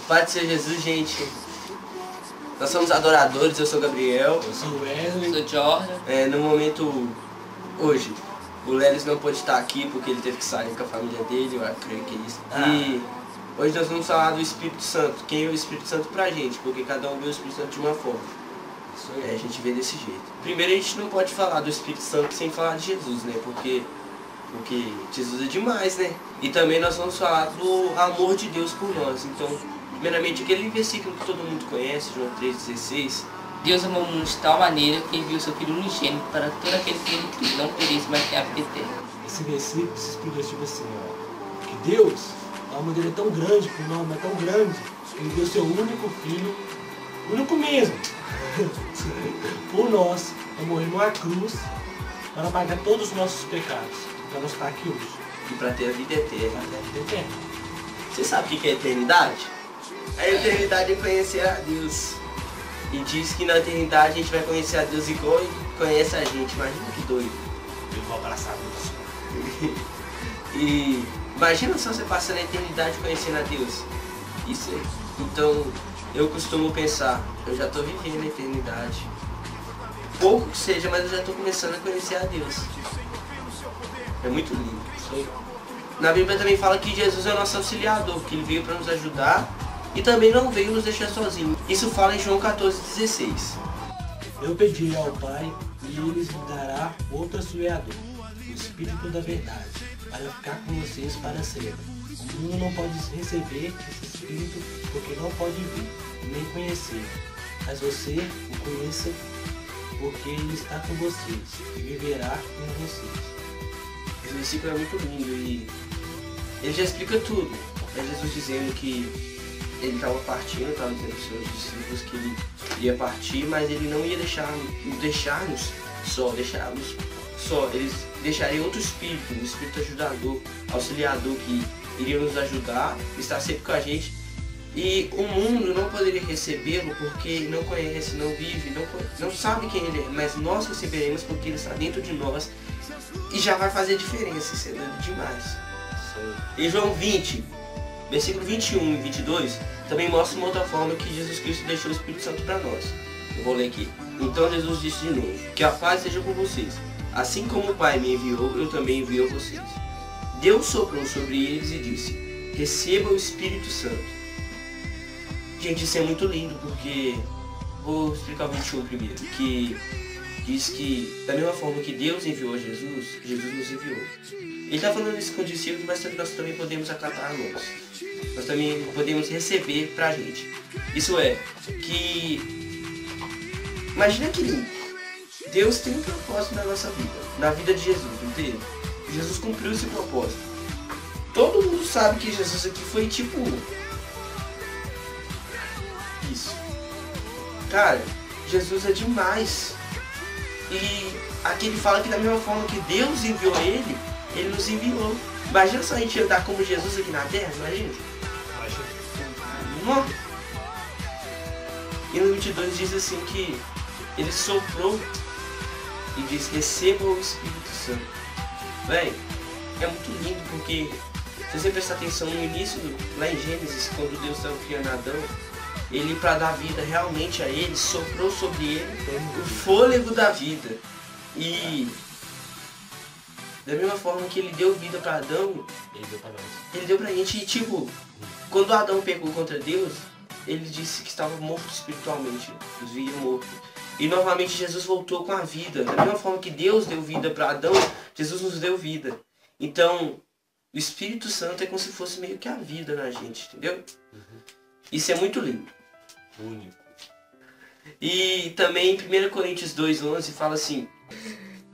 Paz do Senhor Jesus, gente. Nós somos adoradores, eu sou o Gabriel. Eu sou o Wesley. Eu sou o Jordan. No momento, hoje, o Lelis não pôde estar aqui porque ele teve que sair com a família dele, eu creio que é isso. E hoje nós vamos falar do Espírito Santo. Quem é o Espírito Santo pra gente? Porque cada um vê o Espírito Santo de uma forma. A gente vê desse jeito. Primeiro, a gente não pode falar do Espírito Santo sem falar de Jesus, né? Porque Jesus é demais, né? E também nós vamos falar do amor de Deus por nós. Então, primeiramente, aquele versículo que todo mundo conhece, João 3,16. Deus amou o mundo de tal maneira que enviou seu Filho unigênito para todo aquele que nele crê, não pereça, mas tenha a vida eterna. Esse versículo se explica tipo assim, ó. Que Deus, o amor dele é tão grande, por nós é tão grande, que ele deu seu único filho, único mesmo, por nós, para morrer numa cruz, para pagar todos os nossos pecados, para nós estar aqui hoje. E para ter a vida eterna. Para ter a vida eterna. Você sabe o que é eternidade? A eternidade é conhecer a Deus. E diz que na eternidade a gente vai conhecer a Deus igual ele conhece a gente. Imagina que doido. Eu vou abraçar Deus. E imagina só você passando a eternidade conhecendo a Deus. Isso aí. Então, eu costumo pensar, eu já estou vivendo a eternidade. Pouco que seja, mas eu já estou começando a conhecer a Deus. É muito lindo. Isso aí. Na Bíblia também fala que Jesus é o nosso auxiliador, que ele veio para nos ajudar e também não veio nos deixar sozinhos. Isso fala em João 14,16. Eu pedirei ao Pai e ele lhes dará outro auxiliador, o Espírito da Verdade, para ficar com vocês para sempre. O mundo não pode receber esse Espírito porque não pode ver nem conhecer, mas você o conheça porque ele está com vocês e viverá com vocês. Esse versículo é muito lindo e ele já explica tudo. É Jesus dizendo que ele estava partindo, estava dizendo para os seus discípulos que ele ia partir, mas ele não ia deixar-nos só. Eles deixariam outro espírito, um espírito ajudador, auxiliador, que iria nos ajudar, estar sempre com a gente. E o mundo não poderia recebê-lo porque não conhece, não vive, não sabe quem ele é, mas nós receberemos porque ele está dentro de nós e já vai fazer diferença, isso é lindo demais. Em João 20, versículo 21 e 22, também mostra uma outra forma que Jesus Cristo deixou o Espírito Santo para nós. Eu vou ler aqui. Então Jesus disse de novo, que a paz seja com vocês. Assim como o Pai me enviou, eu também envio a vocês. Deus soprou sobre eles e disse, receba o Espírito Santo. Gente, isso é muito lindo porque, vou explicar o 21 primeiro, que diz que da mesma forma que Deus enviou Jesus, Jesus nos enviou. Ele está falando isso com os discípulos, mas nós também podemos acatar a nós. Nós também podemos receber pra gente. Isso é, que imagina que lindo. Deus tem um propósito na nossa vida, na vida de Jesus, entende? Jesus cumpriu esse propósito. Todo mundo sabe que Jesus aqui foi tipo isso. Cara, Jesus é demais. E aqui ele fala que da mesma forma que Deus enviou ele, ele nos enviou. Imagina só a gente andar como Jesus aqui na Terra, imagina. E no 22 diz assim que ele soprou e diz, receba o Espírito Santo. Véi, é muito lindo porque se você prestar atenção no início, lá em Gênesis, quando Deus estava criando Adão, ele, para dar vida realmente a ele, soprou sobre ele o fôlego da vida. E da mesma forma que ele deu vida para Adão, ele deu pra gente. E tipo, quando Adão pecou contra Deus, ele disse que estava morto espiritualmente, vivia morto. E novamente Jesus voltou com a vida. Da mesma forma que Deus deu vida para Adão, Jesus nos deu vida. Então, o Espírito Santo é como se fosse meio que a vida na gente, entendeu? Isso é muito lindo. Único. E também em 1 Coríntios 2,11 fala assim,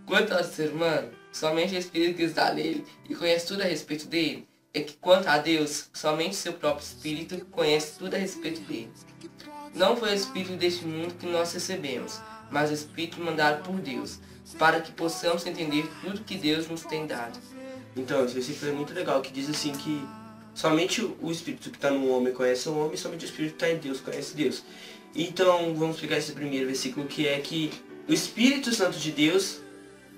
Quanto ao ser humano, somente o Espírito que está nele e conhece tudo a respeito dele, é que quanto a Deus, somente seu próprio Espírito conhece tudo a respeito dele. Não foi o Espírito deste mundo que nós recebemos, mas o Espírito mandado por Deus, para que possamos entender tudo que Deus nos tem dado. então esse versículo é muito legal, que diz assim que somente o Espírito que está no homem conhece o homem, somente o Espírito que está em Deus conhece Deus. Então vamos explicar esse primeiro versículo, que é que o Espírito Santo de Deus,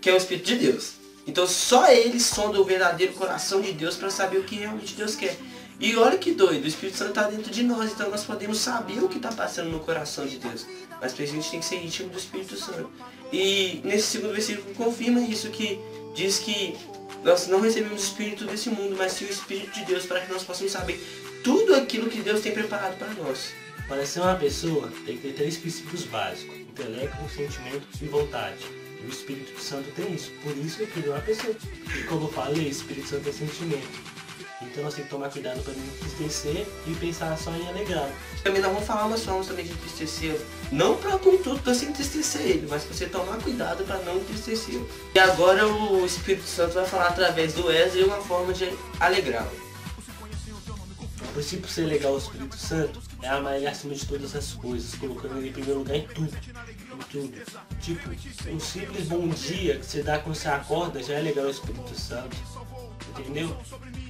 que é o Espírito de Deus. Então só ele sonda o verdadeiro coração de Deus para saber o que realmente Deus quer. E olha que doido, o Espírito Santo está dentro de nós, então nós podemos saber o que está passando no coração de Deus. Mas pra gente tem que ser íntimo do Espírito Santo. E nesse segundo versículo confirma isso, que diz que nós não recebemos o Espírito desse mundo, mas sim o Espírito de Deus, para que nós possamos saber tudo aquilo que Deus tem preparado para nós. Para ser uma pessoa, tem que ter 3 princípios básicos: intelecto, sentimento e vontade. E o Espírito Santo tem isso, por isso que ele é uma pessoa. E como eu falei, o Espírito Santo é sentimento. Então nós temos que tomar cuidado para não entristecer e pensar só em alegrar. Também nós vamos falar umas formas também de entristecer, não para com tudo você entristecer ele, mas para você tomar cuidado para não entristecer. E agora o Espírito Santo vai falar através do Wesley uma forma de alegrá-lo. O princípio ser legal ao Espírito Santo é amar ele acima de todas as coisas, colocando ele em primeiro lugar em tudo. Em tudo. Tipo, um simples bom dia que você dá quando você acorda já é legal ao Espírito Santo. Entendeu?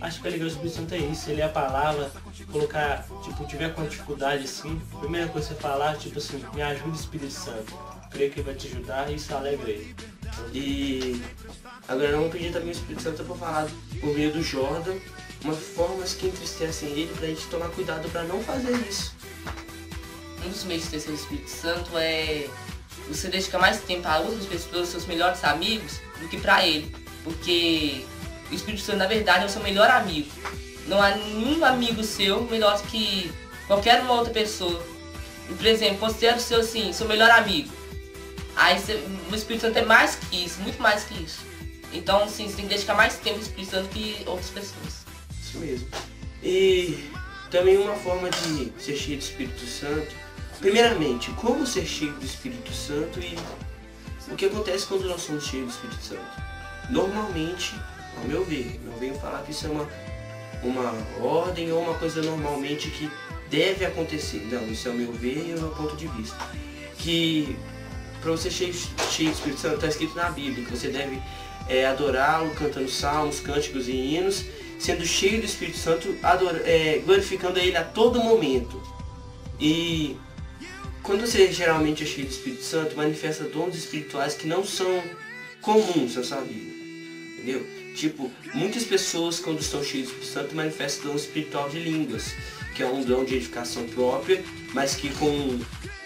Acho que o legal do Espírito Santo é isso, ele é a palavra, colocar, tipo, tiver com dificuldade assim, a primeira coisa que você falar, tipo assim, me ajuda Espírito Santo. Creio que ele vai te ajudar e isso alegra ele. E agora eu vou pedir também o Espírito Santo para falar por meio do Jordan, umas formas que entristecem ele, pra gente tomar cuidado para não fazer isso. Um dos meios de entristecer o Espírito Santo é você dedicar mais tempo a outras pessoas, seus melhores amigos, do que para ele. Porque o Espírito Santo, na verdade, é o seu melhor amigo. Não há nenhum amigo seu melhor que qualquer uma outra pessoa. Por exemplo, considera o seu, assim, seu melhor amigo. Aí o Espírito Santo é mais que isso, muito mais que isso. Então, assim, você tem que dedicar mais tempo ao Espírito Santo que outras pessoas. Isso mesmo. E também uma forma de ser cheio do Espírito Santo, primeiramente, como ser cheio do Espírito Santo e o que acontece quando nós somos cheios do Espírito Santo. Normalmente, ao meu ver, não venho falar que isso é uma ordem ou uma coisa normalmente que deve acontecer. Não, isso é o meu ver e o meu ponto de vista. Que para você ser cheio do Espírito Santo, está escrito na Bíblia, que você deve adorá-lo cantando salmos, cânticos e hinos, sendo cheio do Espírito Santo, glorificando a Ele a todo momento. E quando você geralmente é cheio do Espírito Santo, manifesta dons espirituais que não são comuns na sua vida. Entendeu? Tipo, muitas pessoas quando estão cheias do Espírito Santo manifestam dom espiritual de línguas, que é um dom de edificação própria, mas que com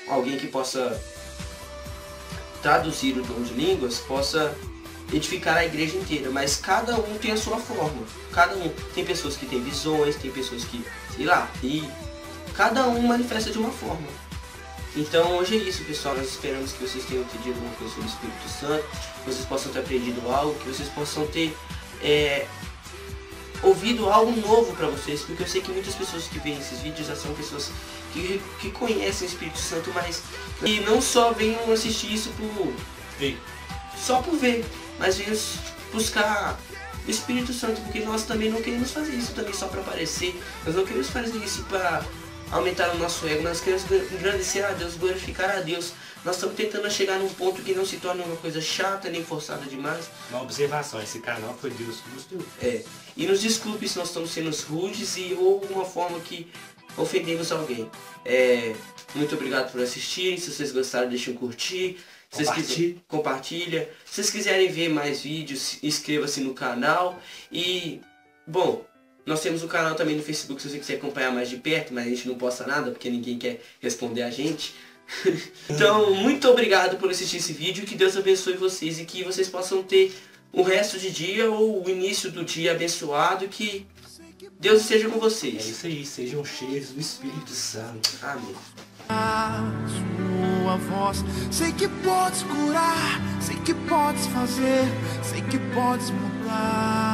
alguém que possa traduzir o dom de línguas, possa edificar a igreja inteira, mas cada um tem a sua forma. Cada um. Tem pessoas que têm visões, tem pessoas que, sei lá, e cada um manifesta de uma forma. Então hoje é isso, pessoal. Nós esperamos que vocês tenham entendido alguma coisa sobre o Espírito Santo, que vocês possam ter aprendido algo, que vocês possam ter ouvido algo novo para vocês, porque eu sei que muitas pessoas que veem esses vídeos já são pessoas que conhecem o Espírito Santo, mas que não só venham assistir isso só por ver, mas venham buscar o Espírito Santo, porque nós também não queremos fazer isso também só para aparecer, nós não queremos fazer isso para aumentar o nosso ego, nós queremos engrandecer a Deus, glorificar a Deus. Nós estamos tentando chegar num ponto que não se torne uma coisa chata nem forçada demais. Uma observação, esse canal foi Deus que construiu. E nos desculpe se nós estamos sendo rudes ou uma forma que ofendemos alguém. Muito obrigado por assistirem. Se vocês gostaram, deixem um curtir. Compartilha. Se vocês quiserem ver mais vídeos, inscreva-se no canal. E, bom, nós temos um canal também no Facebook se você quiser acompanhar mais de perto, mas a gente não posta nada porque ninguém quer responder a gente. Então, muito obrigado por assistir esse vídeo, que Deus abençoe vocês e que vocês possam ter o resto de dia ou o início do dia abençoado, que Deus esteja com vocês. É isso aí, sejam cheios do Espírito Santo. Amém. Sua voz, sei que podes curar, sei que podes fazer, sei que podes mudar.